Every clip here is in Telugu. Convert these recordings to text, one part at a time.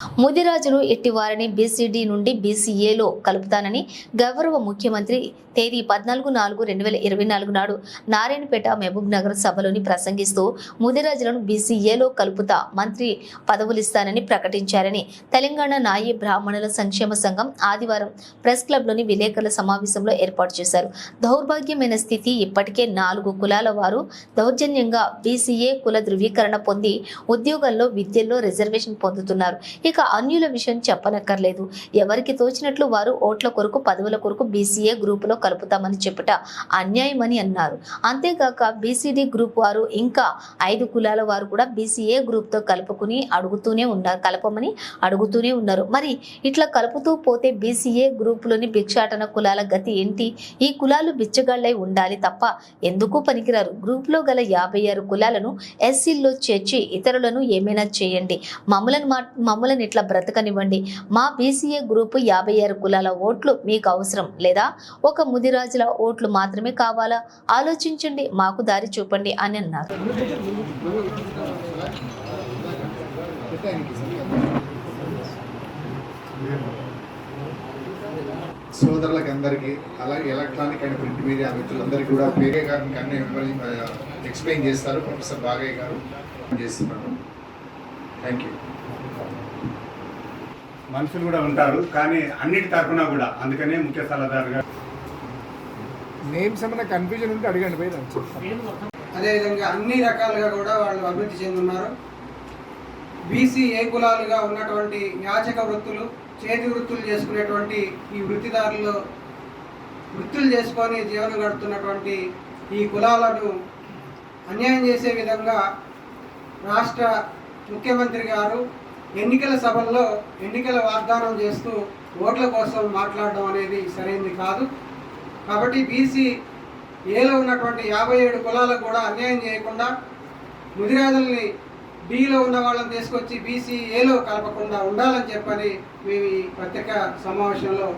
ముదిరాజును ఎట్టివారిని బీసీడీ నుండి బీసీఏలో కలుపుతానని గౌరవ ముఖ్యమంత్రి తేదీ 14/4/2024 నాడు నారాయణపేట మహబూబ్ నగర్ సభలోని ప్రసంగిస్తూ ముదిరాజులను బీసీఏలో కలుపుతా మంత్రి పదవులిస్తానని ప్రకటించారని తెలంగాణ నాయి బ్రాహ్మణుల సంక్షేమ సంఘం ఆదివారం ప్రెస్ క్లబ్లోని విలేకరుల సమావేశంలో ఏర్పాటు చేశారు. దౌర్భాగ్యమైన స్థితి. ఇప్పటికే 4 కులాల వారు దౌర్జన్యంగా బీసీఏ కుల ధృవీకరణ పొంది ఉద్యోగాల్లో విద్యల్లో రిజర్వేషన్ పొందుతున్నారు. ఇక అన్యుల విషయం చెప్పనక్కర్లేదు. ఎవరికి తోచినట్లు వారు ఓట్ల కొరకు పదవుల కొరకు బీసీఏ గ్రూపులో కలుపుతామని చెప్పుట అన్యాయమని అన్నారు. అంతేగాక బీసీడీ గ్రూప్ వారు ఇంకా 5 కులాల వారు కూడా బీసీఏ గ్రూప్ తో కలపమని అడుగుతూనే ఉన్నారు. మరి ఇట్లా కలుపుతూ పోతే బీసీఏ గ్రూపులోని భిక్షాటన కులాల గతి ఏంటి? ఈ కులాలు బిచ్చగాళ్లై ఉండాలి తప్ప ఎందుకు పనికిరారు. గ్రూప్ లో గల 56 కులాలను ఎస్సీల్లో చేర్చి ఇతరులను ఏమైనా చేయండి. మమ్మలను ఇట్లా బ్రతకనివ్వండి. మా బీసీఏ గ్రూపు 56 కులాల ఓట్లు మీకు అవసరం లేదా? ఒక ముదిరాజుల ఓట్లు మాత్రమే కావాలా? ఆలోచించండి, మాకు దారి చూపండి అని అన్నారు. సోదరులకు అందరికీ, అలాగే ఎలక్ట్రానిక్ అండ్ ప్రింట్ మీడియా మిత్రులందరికీ కూడా పేరే గారిని అన్ని ఎక్స్ప్లెయిన్ చేస్తారు. ప్రొఫెసర్ బాగయ్య గారు చేస్తున్నారు. Thank you. మనుషులు కూడా ఉంటారు, కానీ అన్నిటి తరఫున కూడా, అందుకనే ముఖ్య సలహాదారుగా నేమ్స్ ఏమైనా కన్ఫ్యూజన్ ఉంటే అడగండి పోయి. అదేవిధంగా అన్ని రకాలుగా కూడా వాళ్ళు అభివృద్ధి చెందున్నారు. బీసీ ఏ కులాలుగా ఉన్నటువంటి యాచక వృత్తులు, చేతి వృత్తులు చేసుకునేటువంటి ఈ వృత్తిదారులు వృత్తులు చేసుకొని జీవనం గడుపుతున్నటువంటి ఈ కులాలను అన్యాయం చేసే విధంగా రాష్ట్ర ముఖ్యమంత్రి గారు ఎన్నికల సభల్లో ఎన్నికల వాగ్దానం చేస్తూ ఓట్ల కోసం మాట్లాడడం అనేది సరైనది కాదు. కాబట్టి బీసీ ఏలో ఉన్నటువంటి 57 కులాలకు కూడా అన్యాయం చేయకుండా ముదిరాజుల్ని డీలో ఉన్న వాళ్ళని తీసుకొచ్చి బీసీ ఏలో కలపకుండా ఉండాలని చెప్పని మేము ఈ ప్రత్యేక సమావేశంలో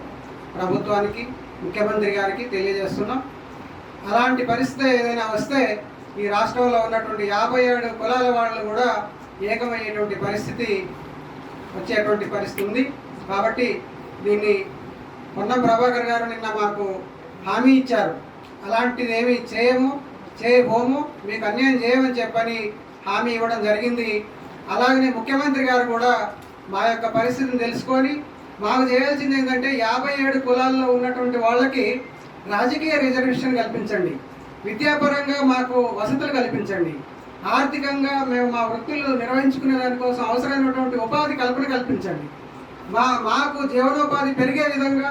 ప్రభుత్వానికి, ముఖ్యమంత్రి గారికి తెలియజేస్తున్నాం. అలాంటి పరిస్థితి ఏదైనా వస్తే ఈ రాష్ట్రంలో ఉన్నటువంటి 57 కులాల వాళ్ళు కూడా ఏకమయ్యేటువంటి పరిస్థితి వచ్చేటువంటి పరిస్థితి ఉంది. కాబట్టి దీన్ని పొన్నం ప్రభాకర్ గారు నిన్న మాకు హామీ ఇచ్చారు. అలాంటిది ఏమీ చేయబోము, మీకు అన్యాయం చేయమని చెప్పని హామీ ఇవ్వడం జరిగింది. అలాగనే ముఖ్యమంత్రి గారు కూడా మా యొక్క పరిస్థితిని తెలుసుకొని మాకు చేయాల్సింది ఏంటంటే 57 కులాల్లో ఉన్నటువంటి వాళ్ళకి రాజకీయ రిజర్వేషన్ కల్పించండి, విద్యాపరంగా మాకు వసతులు కల్పించండి, ఆర్థికంగా మేము మా వృత్తులు నిర్వహించుకునే దానికోసం అవసరమైనటువంటి ఉపాధి కల్పన కల్పించండి. మాకు జీవనోపాధి పెరిగే విధంగా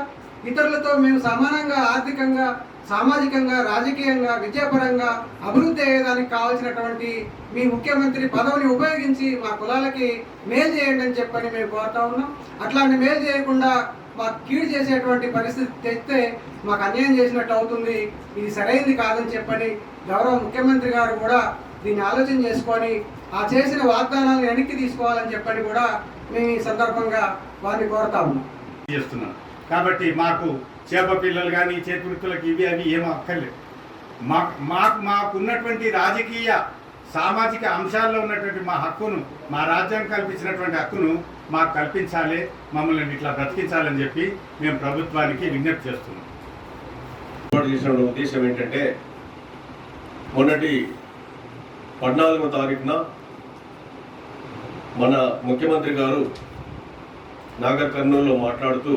ఇతరులతో మేము సమానంగా ఆర్థికంగా, సామాజికంగా, రాజకీయంగా, విద్యాపరంగా అభివృద్ధి అయ్యేదానికి కావాల్సినటువంటి మీ ముఖ్యమంత్రి పదవిని ఉపయోగించి మా కులాలకి మేలు చేయండి అని చెప్పని మేము కోరుతా ఉన్నాం. అట్లాంటి మేలు చేయకుండా మాకు కీడు చేసేటువంటి పరిస్థితి తెస్తే మాకు అన్యాయం చేసినట్టు అవుతుంది. ఇది సరైనది కాదని చెప్పని గౌరవ ముఖ్యమంత్రి గారు కూడా దీన్ని ఆలోచన చేసుకొని ఆ చేసిన వాగ్దానాలను వెనక్కి తీసుకోవాలని చెప్పని కూడా మేము ఈ సందర్భంగా వారిని కోరుతా ఉన్నాం. కాబట్టి మాకు చేప పిల్లలు కానీ చేతి వృత్తులకు ఇవి అవి ఏమో అక్కర్లేదు. మాకున్నటువంటి రాజకీయ సామాజిక అంశాల్లో ఉన్నటువంటి మా హక్కును, మా రాజ్యాంగం కల్పించినటువంటి హక్కును మాకు కల్పించాలి, మమ్మల్ని ఇట్లా బ్రతికించాలని చెప్పి మేము ప్రభుత్వానికి విజ్ఞప్తి చేస్తున్నాం. చేసిన ఉద్దేశం ఏంటంటే, మొన్నటి 14వ తారీఖున మన ముఖ్యమంత్రి గారు నాగర్ కర్నూలులో మాట్లాడుతూ,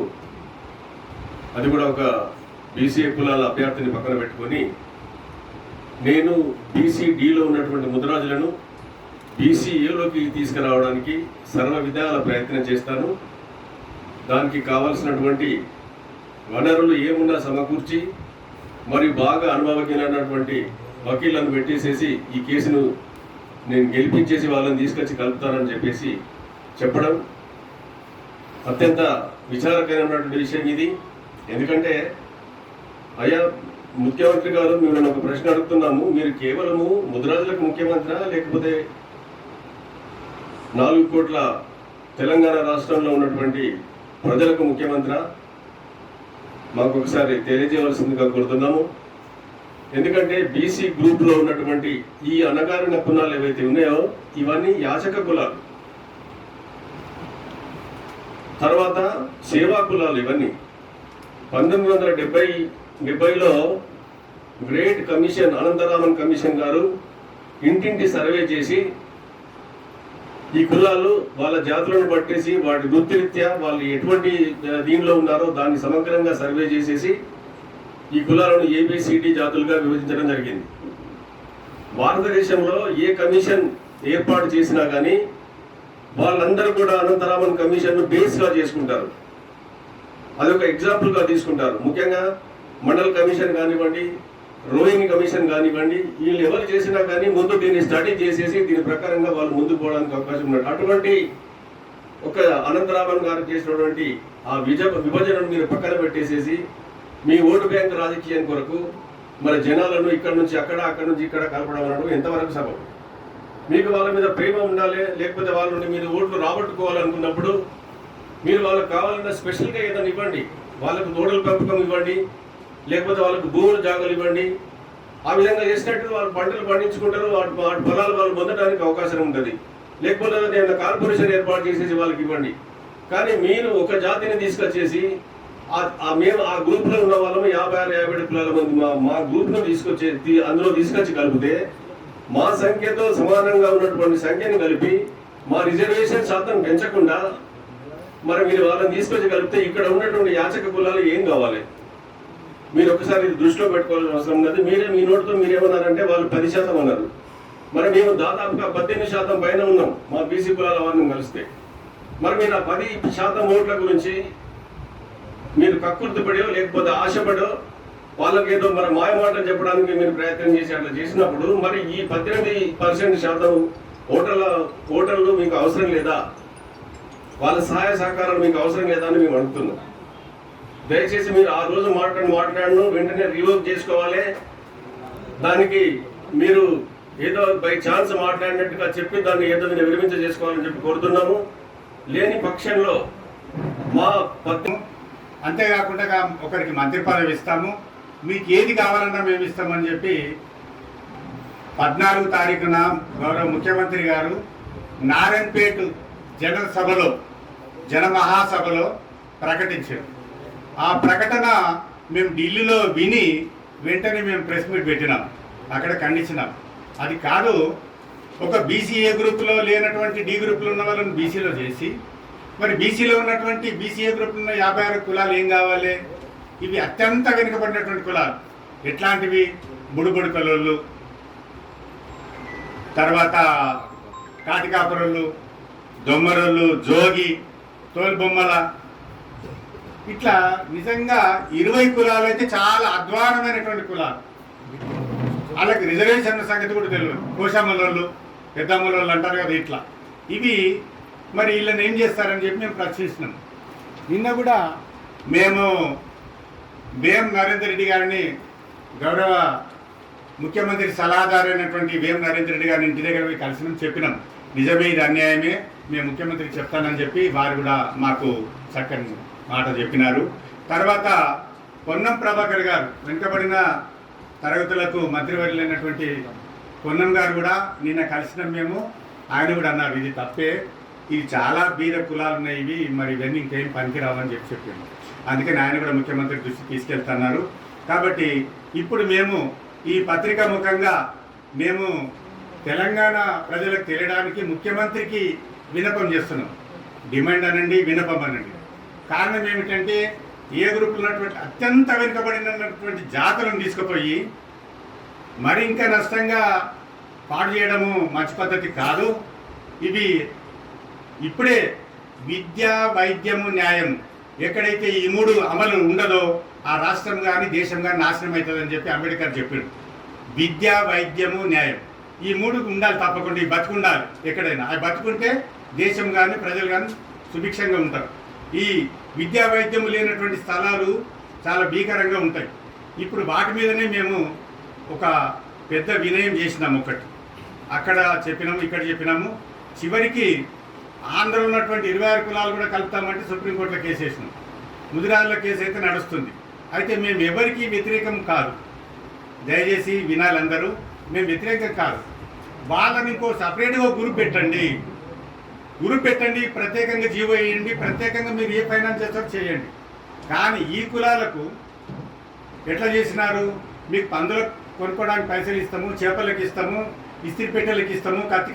అది కూడా ఒక బీసీఏ కులాల అభ్యర్థిని పక్కన పెట్టుకొని, నేను బీసీడీలో ఉన్నటువంటి ముదిరాజులను బీసీఏలోకి తీసుకురావడానికి సర్వ విధాల ప్రయత్నం చేస్తాను. దానికి కావాల్సినటువంటి వనరులు ఏమున్నా సమకూర్చి, మరి బాగా అనుభవజ్ఞులైనటువంటి వకీళ్లను పెట్టేసేసి ఈ కేసును నేను గెలిపించేసి వాళ్ళని తీసుకొచ్చి కలుపుతానని చెప్పేసి చెప్పడం అత్యంత విచారకరమైనటువంటి విషయం ఇది. ఎందుకంటే, అయ్యా ముఖ్యమంత్రి గారు, మేము ఒక ప్రశ్న అడుగుతున్నాము, మీరు కేవలము ముదిరాజులకు ముఖ్యమంత్రి లేకపోతే 4 కోట్ల తెలంగాణ రాష్ట్రంలో ఉన్నటువంటి ప్రజలకు ముఖ్యమంత్రి? మాకు ఒకసారి తెలియజేయవలసిందిగా కోరుతున్నాము. ఎందుకంటే బీసీ గ్రూప్లో ఉన్నటువంటి ఈ అణగారిన కులాలు ఏవైతే ఉన్నాయో ఇవన్నీ యాచక కులాలు. తర్వాత సేవా కులాలు ఇవన్నీ 1970లో గ్రేట్ కమిషన్ అనంతరామన్ కమిషన్ గారు ఇంటింటి సర్వే చేసి ఈ కులాలు వాళ్ళ జాతులను పట్టేసి వాటి వృత్తిరీత్యా వాళ్ళు ఎటువంటి దీనిలో ఉన్నారో దాన్ని సమగ్రంగా సర్వే చేసేసి ఈ కులాలను ABCD జాతులుగా విభజించడం జరిగింది. భారతదేశంలో ఏ కమిషన్ ఏర్పాటు చేసినా కానీ వాళ్ళందరూ కూడా అనంతరామన్ కమిషన్ను బేస్గా చేసుకుంటారు. అదొక ఎగ్జాంపుల్గా తీసుకుంటారు. ముఖ్యంగా మండల్ కమిషన్ కానివ్వండి, రోహిణి కమిషన్ కానివ్వండి, వీళ్ళు ఎవరు చేసినా కానీ ముందు దీన్ని స్టడీ చేసేసి దీని ప్రకారంగా వాళ్ళు ముందుకు పోవడానికి అవకాశం ఉన్నట్టు. అటువంటి ఒక అనంతరామన్ గారు చేసినటువంటి ఆ విభజనను మీరు పక్కన పెట్టేసేసి మీ ఓటు బ్యాంక్ రాజకీయం కొరకు మరి జనాలను ఇక్కడ నుంచి అక్కడ నుంచి ఇక్కడ కలపడం అనడం ఎంతవరకు సబబు? మీకు వాళ్ళ మీద ప్రేమ ఉండాలి, లేకపోతే వాళ్ళ నుండి మీరు ఓట్లు రాబట్టుకోవాలనుకున్నప్పుడు మీరు వాళ్ళకి కావాలన్న స్పెషల్గా ఏదైనా ఇవ్వండి, వాళ్ళకు తోడల పెంపకం ఇవ్వండి, లేకపోతే వాళ్ళకు భూములు జాగాలు ఇవ్వండి. ఆ విధంగా చేసినట్టు వాళ్ళు పంటలు పండించుకుంటారు, వాటి పొలాలు వాళ్ళు పొందడానికి అవకాశం ఉంటుంది. లేకపోతే ఏదైనా కార్పొరేషన్ ఏర్పాటు చేసేసి వాళ్ళకి ఇవ్వండి. కానీ మీరు ఒక జాతిని తీసుకొచ్చేసి మేము ఆ గ్రూప్లో ఉన్న వాళ్ళము 56-57 కులాల మంది మా గ్రూప్ను తీసుకొచ్చి అందులో తీసుకొచ్చి కలిపితే మా సంఖ్యతో సమానంగా ఉన్నటువంటి సంఖ్యను కలిపి మా రిజర్వేషన్ శాతం పెంచకుండా మరి మీరు వాళ్ళని తీసుకొచ్చి కలిపితే ఇక్కడ ఉన్నటువంటి యాచక కులాలు ఏం కావాలి? మీరు ఒకసారి దృష్టిలో పెట్టుకోవాల్సిన అవసరం ఉన్నది. మీరే మీ నోటితో మీరేమన్నారంటే వాళ్ళు 10% అన్నారు. మరి మేము దాదాపుగా 18% పైన ఉన్నాం మా BC కులాల వారిని కలిస్తే. మరి మీరు ఆ 10% ఓట్ల గురించి మీరు కక్కుర్తిపడో లేకపోతే ఆశపడో వాళ్ళకేదో మరి మాయమాటలు చెప్పడానికి మీరు ప్రయత్నం చేసి అట్లా చేసినప్పుడు మరి ఈ 18% ఓటర్లు మీకు అవసరం లేదా? వాళ్ళ సహాయ సహకారాలు మీకు అవసరం లేదా అని మేము అడుగుతున్నాం. దయచేసి మీరు ఆ రోజు మాట్లాడను వెంటనే రివోక్ చేసుకోవాలి. దానికి మీరు ఏదో బై ఛాన్స్ మాట్లాడినట్టుగా చెప్పి దాన్ని ఏదో విరమించ చేసుకోవాలని చెప్పి కోరుతున్నాము. లేని పక్షంలో మా అంతేకాకుండా ఒకరికి మంత్రి పదవి ఇస్తాము, మీకు ఏది కావాలన్నా మేము ఇస్తామని చెప్పి 14 తారీఖున గౌరవ ముఖ్యమంత్రి గారు నారాయణపేట జనమహాసభలో ప్రకటించారు. ఆ ప్రకటన మేము ఢిల్లీలో విని వెంటనే మేము ప్రెస్ మీట్ పెట్టినాం, అక్కడ ఖండించినాం. అది కాదు, ఒక BCA గ్రూప్లో లేనటువంటి D గ్రూప్లో ఉన్న వాళ్ళని BCలో చేసి మరి BCలో ఉన్నటువంటి BCA గ్రూప్లో ఉన్న 56 కులాలు ఏం కావాలి? ఇవి అత్యంత వెనుకబడినటువంటి కులాలు. ఎట్లాంటివి? బుడుబుడు కలోళ్ళు, తర్వాత కాటికాపురోళ్ళు, దొమ్మరోళ్ళు, జోగి, తోలుబొమ్మల, ఇట్లా నిజంగా 20 కులాలు అయితే చాలా అధ్వానమైనటువంటి కులాలు. వాళ్ళకి రిజర్వేషన్ సంగతి కూడా తెలియదు. కోశమ్మలోళ్ళు, పెద్దమ్మలోళ్ళు అంటారు కదా. ఇట్లా ఇవి మరి వీళ్ళని ఏం చేస్తారని చెప్పి మేము ప్రశ్నిస్తున్నాం. నిన్న కూడా మేము వేం నరేందర్ రెడ్డి గారిని, గౌరవ ముఖ్యమంత్రి సలహాదారు అయినటువంటి వేం నరేందర్ రెడ్డి గారిని ఇంటి దగ్గర పోయి కలిసినాం, చెప్పినాం నిజమే ఇది అన్యాయమే, మేము ముఖ్యమంత్రికి చెప్తానని చెప్పి వారు కూడా మాకు చక్కని మాట చెప్పినారు. తర్వాత పొన్నం ప్రభాకర్ గారు, వెనుకబడిన తరగతులకు మంత్రివర్యులైనటువంటి పొన్నం గారు కూడా నిన్న కలిసినాం మేము. ఆయన కూడా అన్నారు ఇది తప్పే, ఇవి చాలా బీద కులాలు ఉన్నాయి, ఇవి మరి ఇవన్నీ ఇంకేం పనికిరావని చెప్పాను. అందుకని ఆయన కూడా ముఖ్యమంత్రి దృష్టికి తీసుకెళ్తున్నారు. కాబట్టి ఇప్పుడు మేము ఈ పత్రిక ముఖంగా మేము తెలంగాణ ప్రజలకు తెలియడానికి ముఖ్యమంత్రికి విన్నపం చేస్తున్నాం. డిమాండ్ అనండి, విన్నపం అనండి. కారణం ఏమిటంటే ఏ గ్రూపులు ఉన్నటువంటి అత్యంత వెనుకబడినటువంటి జాతులను తీసుకుపోయి మరి ఇంకా నష్టంగా పాడు చేయడము మంచి పద్ధతి కాదు. ఇవి ఇప్పుడే విద్య, వైద్యము, న్యాయం ఎక్కడైతే ఈ 3 అమలు ఉండదో ఆ రాష్ట్రం కానీ దేశం కానీ నాశనం అవుతుందని చెప్పి అంబేద్కర్ చెప్పాడు. విద్య, వైద్యము, న్యాయం ఈ 3 ఉండాలి తప్పకుండా. ఈ బతుకుండాలి ఎక్కడైనా. అవి బతుకుంటే దేశం కానీ ప్రజలు కానీ సుభిక్షంగా ఉంటారు. ఈ విద్యా వైద్యము లేనటువంటి స్థలాలు చాలా భీకరంగా ఉంటాయి. ఇప్పుడు వాటి మీదనే మేము ఒక పెద్ద వినయం చేసినాము. ఒకటి అక్కడ చెప్పినాము, ఇక్కడ చెప్పినాము. చివరికి ఆంధ్రలో ఉన్నటువంటి 26 కులాలు కూడా కలుపుతామంటే సుప్రీంకోర్టులో కేసు వేసినాం. ముదిరాజుల కేసు అయితే నడుస్తుంది. అయితే మేము ఎవరికీ వ్యతిరేకం కాదు, దయచేసి వినాలి అందరూ. మేము వ్యతిరేకం కాదు. వాళ్ళని ఇంకో సపరేట్గా గ్రూప్ పెట్టండి. గ్రూప్ పెట్టండి, ప్రత్యేకంగా జీవో వేయండి, ప్రత్యేకంగా మీరు ఏ ఫైనాన్స్ చేస్తారో చేయండి. కానీ ఈ కులాలకు ఎట్లా చేసినారు? మీకు పందులకు కొనుక్కోవడానికి పైసలు ఇస్తాము, చేపలకు ఇస్తాము, ఇస్త్రీ పెట్టెలకు ఇస్తాము, కత్తి